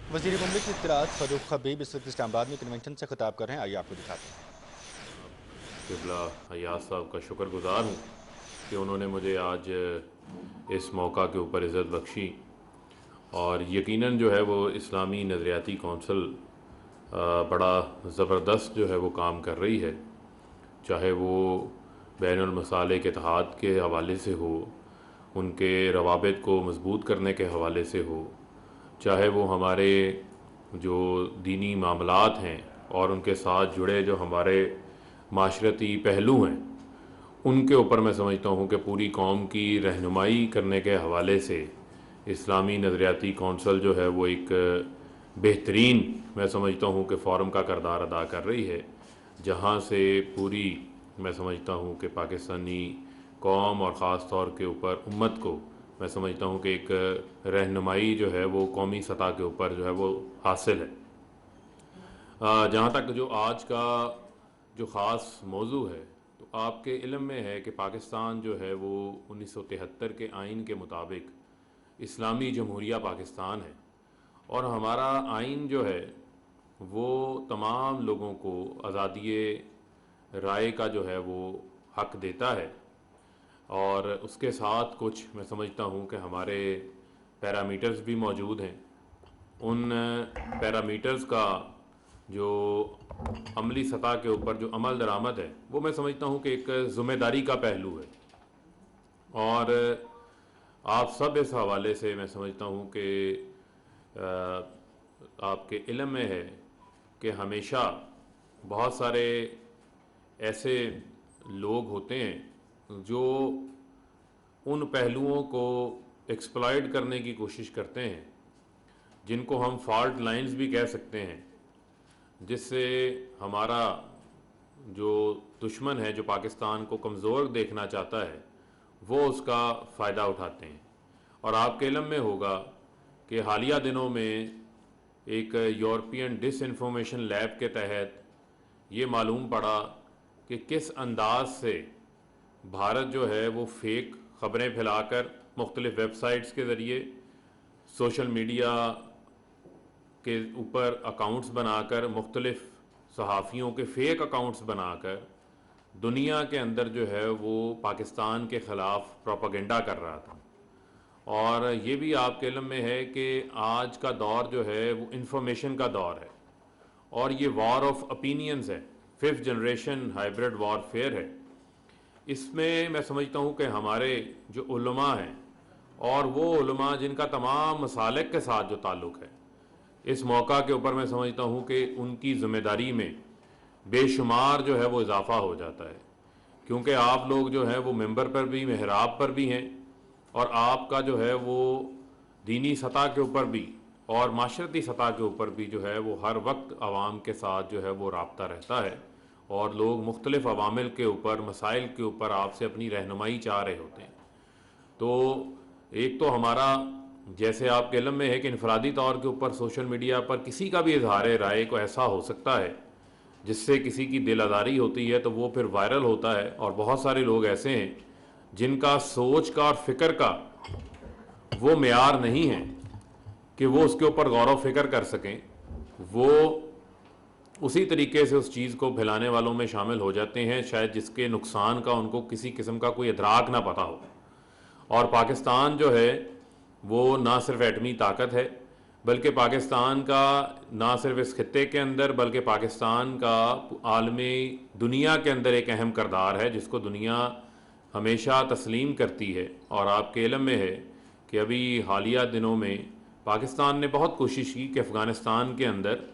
वज़ीर मुमलिक इत्तलात फ़रूख हबीब इस वक्त इस्लामाबाद में कन्वेंशन से खिताब कर रहे हैं। आइए आपको दिखाते हैं। क़िबला हयात साहब का शुक्रगुज़ार हूँ कि उन्होंने मुझे आज इस मौका के ऊपर इज़्ज़त बख्शी। और यकीनन जो है वो इस्लामी नज़रियाती कौंसल बड़ा ज़बरदस्त जो है वो काम कर रही है, चाहे वो बैनुल मसालिक इत्तेहाद के हवाले से हो, उनके रवाबित को मज़बूत करने के हवाले से हो, चाहे वो हमारे जो दीनी मामलात हैं और उनके साथ जुड़े जो हमारे माशरती पहलू हैं, उनके ऊपर मैं समझता हूँ कि पूरी कौम की रहनुमाई करने के हवाले से इस्लामी नज़रियाती कौंसल जो है वो एक बेहतरीन, मैं समझता हूँ कि फ़ोरम का किरदार अदा कर रही है, जहाँ से पूरी, मैं समझता हूँ कि पाकिस्तानी कौम और ख़ास तौर के ऊपर उम्मत को मैं समझता हूँ कि एक रहनुमाई जो है वो कौमी सतह के ऊपर जो है वो हासिल है। जहाँ तक जो आज का जो ख़ास मौजू है, तो आपके इल्म में है कि पाकिस्तान जो है वो 1973 के आइन के मुताबिक इस्लामी जमहूरिया पाकिस्तान है। और हमारा आइन जो है वो तमाम लोगों को आज़ादी राय का जो है वो हक देता है। और उसके साथ कुछ मैं समझता हूँ कि हमारे पैरामीटर्स भी मौजूद हैं। उन पैरामीटर्स का जो अमली सतह के ऊपर जो अमल दरामद है, वो मैं समझता हूँ कि एक ज़िम्मेदारी का पहलू है। और आप सब इस हवाले से मैं समझता हूँ कि आपके इल्म में है कि हमेशा बहुत सारे ऐसे लोग होते हैं जो उन पहलुओं को एक्सप्लॉइट करने की कोशिश करते हैं, जिनको हम फॉल्ट लाइंस भी कह सकते हैं, जिससे हमारा जो दुश्मन है, जो पाकिस्तान को कमज़ोर देखना चाहता है, वो उसका फ़ायदा उठाते हैं। और आपके इल्म में होगा कि हालिया दिनों में एक यूरोपियन डिसइंफॉर्मेशन लैब के तहत ये मालूम पड़ा कि किस अंदाज से भारत जो है वो फ़ेक ख़बरें फैलाकर मुख्तलिफ़ वेबसाइट्स के ज़रिए, सोशल मीडिया के ऊपर अकाउंट्स बनाकर, मुख्तलिफ़ सहाफ़ियों के फ़ेक अकाउंट्स बनाकर दुनिया के अंदर जो है वो पाकिस्तान के ख़िलाफ़ प्रोपागेंडा कर रहा था। और ये भी आपके इल्म में है कि आज का दौर जो है वो इंफॉर्मेशन का दौर है, और ये वॉर ऑफ ओपिनियंस है, फिफ्थ जनरेशन हाइब्रिड वॉरफेयर है। इसमें मैं समझता हूँ कि हमारे जो उलमा हैं, और वो उलमा जिनका तमाम मसालिक के साथ जो ताल्लुक़ है, इस मौका के ऊपर मैं समझता हूँ कि उनकी ज़िम्मेदारी में बेशुमार जो है वो इजाफ़ा हो जाता है। क्योंकि आप लोग जो हैं वो मेंबर पर भी, महराब पर भी हैं, और आपका जो है वो दीनी सतह के ऊपर भी और माशरती सतह के ऊपर भी जो है वो हर वक्त आवाम के साथ जो है वो राब्ता रहता है, और लोग मुख्तलिफ़ अवामिल के ऊपर, मसाइल के ऊपर आपसे अपनी रहनुमाई चाह रहे होते हैं। तो एक तो हमारा, जैसे आपके इल्म में है कि इनफरादी तौर के ऊपर सोशल मीडिया पर किसी का भी इजहार राय को ऐसा हो सकता है जिससे किसी की दिल आज़ारी होती है, तो वो फिर वायरल होता है। और बहुत सारे लोग ऐसे हैं जिनका सोच का और फ़िक्र का वो मेयार नहीं है कि वो उसके ऊपर गौर व फिक्र कर सकें, वो उसी तरीके से उस चीज़ को फैलाने वालों में शामिल हो जाते हैं, शायद जिसके नुकसान का उनको किसी किस्म का कोई इदराक ना पता हो। और पाकिस्तान जो है वो ना सिर्फ एटमी ताकत है, बल्कि पाकिस्तान का ना सिर्फ इस खित्ते के अंदर, बल्कि पाकिस्तान का आलमी दुनिया के अंदर एक अहम किरदार है, जिसको दुनिया हमेशा तस्लीम करती है। और आपके इल्म में है कि अभी हालिया दिनों में पाकिस्तान ने बहुत कोशिश की कि अफ़गानिस्तान के अंदर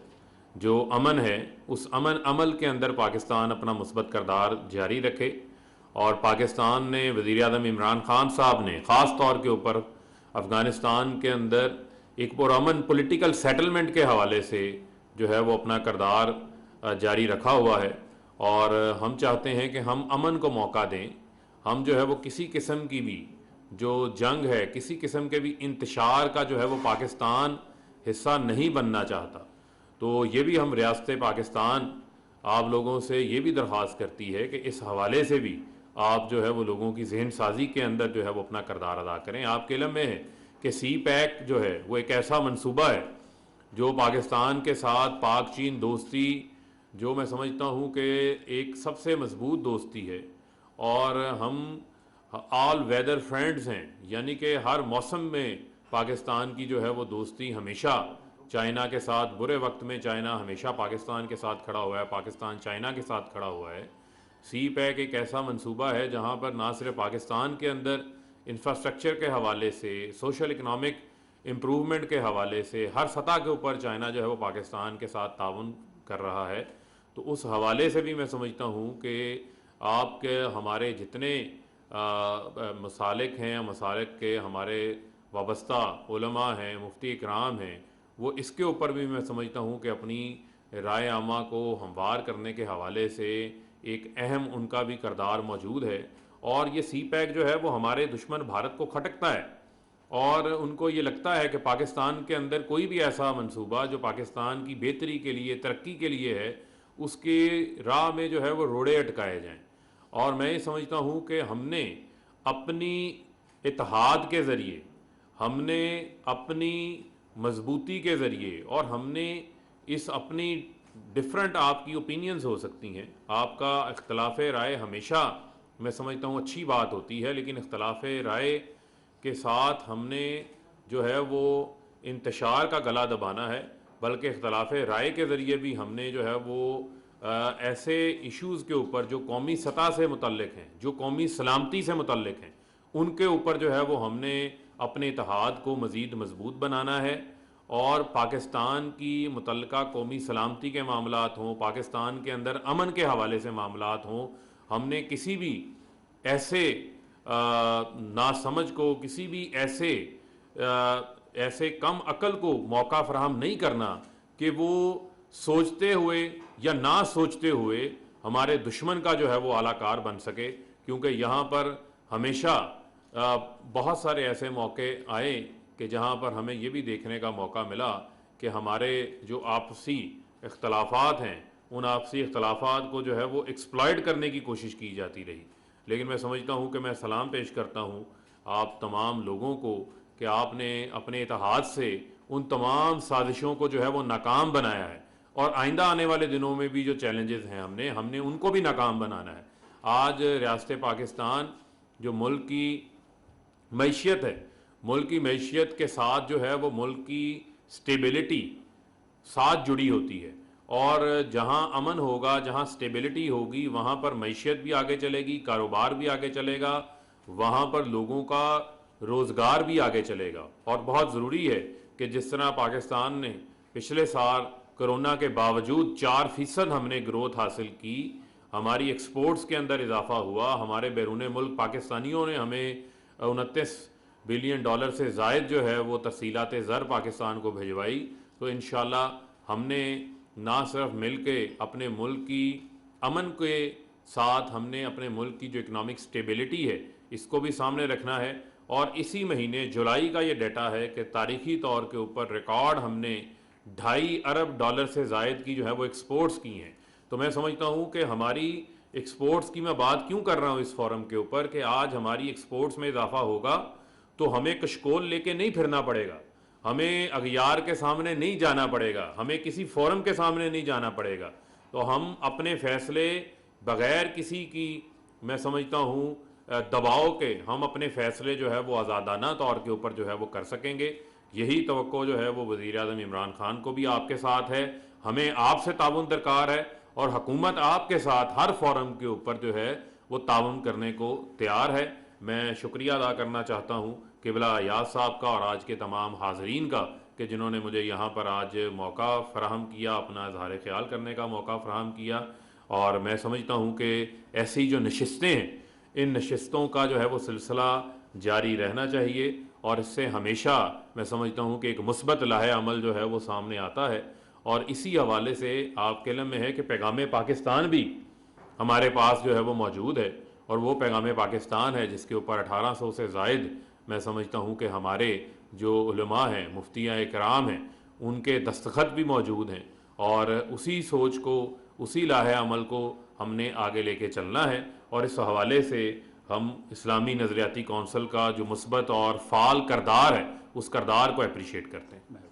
जो अमन है, उस अमन अमल के अंदर पाकिस्तान अपना मुस्बत किरदार जारी रखे। और पाकिस्तान ने, वज़ीर आज़म इमरान ख़ान साहब ने ख़ास तौर के ऊपर अफ़गानिस्तान के अंदर एक पुरअमन पॉलिटिकल सेटलमेंट के हवाले से जो है वो अपना किरदार जारी रखा हुआ है। और हम चाहते हैं कि हम अमन को मौका दें। हम जो है वो किसी किस्म की भी जो जंग है, किसी किस्म के भी इंतशार का जो है वो पाकिस्तान हिस्सा नहीं बनना चाहता। तो ये भी हम रियासत पाकिस्तान आप लोगों से ये भी दरख्वास्त करती है कि इस हवाले से भी आप जो है वो लोगों की जहन साजी के अंदर जो है वो अपना किरदार अदा करें। आपके इल्म में है कि सी पैक जो है वो एक ऐसा मंसूबा है जो पाकिस्तान के साथ पाक चीन दोस्ती, जो मैं समझता हूँ कि एक सबसे मजबूत दोस्ती है, और हम ऑल वेदर फ्रेंड्स हैं, यानी कि हर मौसम में पाकिस्तान की जो है वो दोस्ती हमेशा चाइना के साथ, बुरे वक्त में चाइना हमेशा पाकिस्तान के साथ खड़ा हुआ है, पाकिस्तान चाइना के साथ खड़ा हुआ है। सी पैक एक ऐसा मंसूबा है जहाँ पर ना सिर्फ पाकिस्तान के अंदर इंफ्रास्ट्रक्चर के हवाले से, सोशल इकनॉमिक इम्प्रूवमेंट के हवाले से, हर सतह के ऊपर चाइना जो है वो पाकिस्तान के साथ ताउन कर रहा है। तो उस हवाले से भी मैं समझता हूँ कि आपके हमारे जितने मसालिक हैं, मसालिक के हमारे वाबस्ता उलमा हैं, मुफ्ती इकराम हैं, वो इसके ऊपर भी मैं समझता हूँ कि अपनी राय आमा को हमवार करने के हवाले से एक अहम उनका भी किरदार मौजूद है। और ये सी पैक जो है वो हमारे दुश्मन भारत को खटकता है, और उनको ये लगता है कि पाकिस्तान के अंदर कोई भी ऐसा मंसूबा जो पाकिस्तान की बेहतरी के लिए, तरक्की के लिए है, उसके राह में जो है वो रोड़े अटकाए जाएं। और मैं ये समझता हूँ कि हमने अपनी इत्तेहाद के ज़रिए, हमने अपनी मजबूती के ज़रिए, और हमने इस अपनी डिफरेंट, आपकी ओपिनियंस हो सकती हैं, आपका इख्तलाफ राय हमेशा मैं समझता हूँ अच्छी बात होती है, लेकिन इख्तलाफ राय के साथ हमने जो है वो इंतशार का गला दबाना है, बल्कि इख्तलाफ राय के ज़रिए भी हमने जो है वो ऐसे इश्यूज़ के ऊपर जो कौमी सतह से मुतल्लिक हैं, जो कौमी सलामती से मुतल्लिक हैं, उनके ऊपर जो है वो हमने अपने इत्तेहाद को मज़ीद मजबूत बनाना है। और पाकिस्तान की मुतल्लिका कौमी सलामती के मामलात हों, पाकिस्तान के अंदर अमन के हवाले से मामलात हों, हमने किसी भी ऐसे नासमझ को, किसी भी ऐसे कम अकल को मौका फराहम नहीं करना कि वो सोचते हुए या ना सोचते हुए हमारे दुश्मन का जो है वो आलाकार बन सके। क्योंकि यहाँ पर हमेशा बहुत सारे ऐसे मौके आए कि जहाँ पर हमें ये भी देखने का मौका मिला कि हमारे जो आपसी इख्तलाफात हैं, उन आपसी इख्तलाफात को जो है वो एक्सप्लॉयट करने की कोशिश की जाती रही। लेकिन मैं समझता हूँ कि मैं सलाम पेश करता हूँ आप तमाम लोगों को कि आपने अपने इत्तेहाद से उन तमाम साजिशों को जो है वो नाकाम बनाया है, और आइंदा आने वाले दिनों में भी जो चैलेंजेस हैं हमने उनको भी नाकाम बनाना है। आज रियासत पाकिस्तान जो मुल्क की मैशियत है, मुल्क की मैशियत के साथ जो है वो मुल्क की स्टेबिलिटी साथ जुड़ी होती है, और जहाँ अमन होगा, जहाँ स्टेबिलिटी होगी, वहाँ पर मैशियत भी आगे चलेगी, कारोबार भी आगे चलेगा, वहाँ पर लोगों का रोज़गार भी आगे चलेगा। और बहुत ज़रूरी है कि जिस तरह पाकिस्तान ने पिछले साल कोरोना के बावजूद 4% हमने ग्रोथ हासिल की, हमारी एक्सपोर्ट्स के अंदर इजाफा हुआ, हमारे बैरून मुल्क पाकिस्तानियों ने हमें 29 बिलियन डॉलर से ज़ायद जो है वो तरसीलात ज़र पाकिस्तान को भिजवाई। तो इंशाल्लाह हमने ना सिर्फ मिल के अपने मुल्क की अमन के साथ हमने अपने मुल्क की जो इकनॉमिक स्टेबिलिटी है इसको भी सामने रखना है। और इसी महीने जुलाई का ये डेटा है कि तारीखी तौर के ऊपर रिकॉर्ड हमने 2.5 अरब डॉलर से ज़ायद की जो है वो एक्सपोर्ट्स की हैं। तो मैं समझता हूँ कि हमारी एक्सपोर्ट्स की मैं बात क्यों कर रहा हूँ इस फोरम के ऊपर, कि आज हमारी एक्सपोर्ट्स में इजाफा होगा तो हमें कशकोल लेके नहीं फिरना पड़ेगा, हमें अगयार के सामने नहीं जाना पड़ेगा, हमें किसी फोरम के सामने नहीं जाना पड़ेगा। तो हम अपने फैसले बग़ैर किसी की, मैं समझता हूँ, दबाव के, हम अपने फैसले जो है वो आज़ादाना तौर के ऊपर जो है वो कर सकेंगे। यही तवक्को जो है वो वज़ीर-ए-आज़म इमरान खान को भी आपके साथ है। हमें आपसे ताउन दरकार है, और हुकूमत आपके साथ हर फोरम के ऊपर जो है वो ताउन करने को तैयार है। मैं शुक्रिया अदा करना चाहता हूँ क़िबला अयाज साहब का और आज के तमाम हाज़रीन का कि जिन्होंने मुझे यहाँ पर आज मौका फ़राहम किया, अपना इज़हार ख़याल करने का मौका फ़राहम किया। और मैं समझता हूँ कि ऐसी जो नशिस्तें हैं, इन नशिस्तों का जो है वो सिलसिला जारी रहना चाहिए, और इससे हमेशा मैं समझता हूँ कि एक मुस्बत लाहे अमल जो है वो सामने आता है। और इसी हवाले से आपके इल्म में है कि पैगाम पाकिस्तान भी हमारे पास जो है वो मौजूद है, और वो पैगाम पाकिस्तान है जिसके ऊपर 1800 से ज़ायद मैं समझता हूँ कि हमारे जो उलमा हैं, मुफ्तियाँ इकराम हैं, उनके दस्तखत भी मौजूद हैं। और उसी सोच को, उसी लाहे अमल को हमने आगे लेके चलना है। और इस हवाले से हम इस्लामी नज़रियाती कौंसिल का जो मुस्बत और फ़ाल करदार है, उस करदार को अप्रिशिएट करते हैं।